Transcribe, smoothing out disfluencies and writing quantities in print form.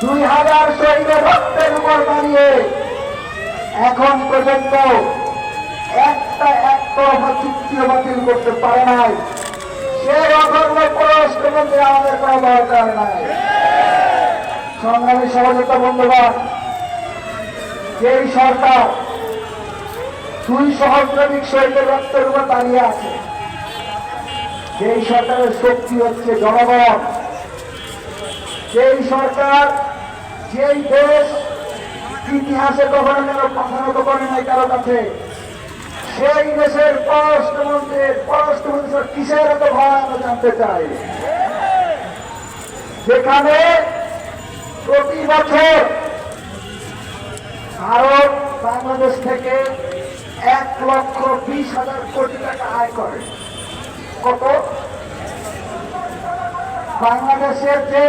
2000 শহীদের রক্তের উপর দাঁড়িয়ে এখন পর্যন্ত একটা চুক্তিও বাতিল করতে পারে নাই। সেই অধর্ম পররাষ্ট্রমন্ত্রী আমাদের কোনো দরকার নাই। সংগ্রামী সহযোগিতা বন্ধুগণ, যেই সরকার 2 সহস্রাধিক শহীদের রক্তের উপর দাঁড়িয়ে আছে, যেই সরকারের শক্তি হচ্ছে জনগণ, যেই সরকার, যেই দেশ ইতিহাসে কখনো যেন প্রধানত করে নাই কারো কাছে, সেই দেশের পররাষ্ট্রমন্ত্রী কিসের এত ভয় আমরা জানতে চাই। যেখানে প্রতি বছর ভারত বাংলাদেশ থেকে 1,20,000 কোটি টাকা আয় করে। কত? বাংলাদেশের যে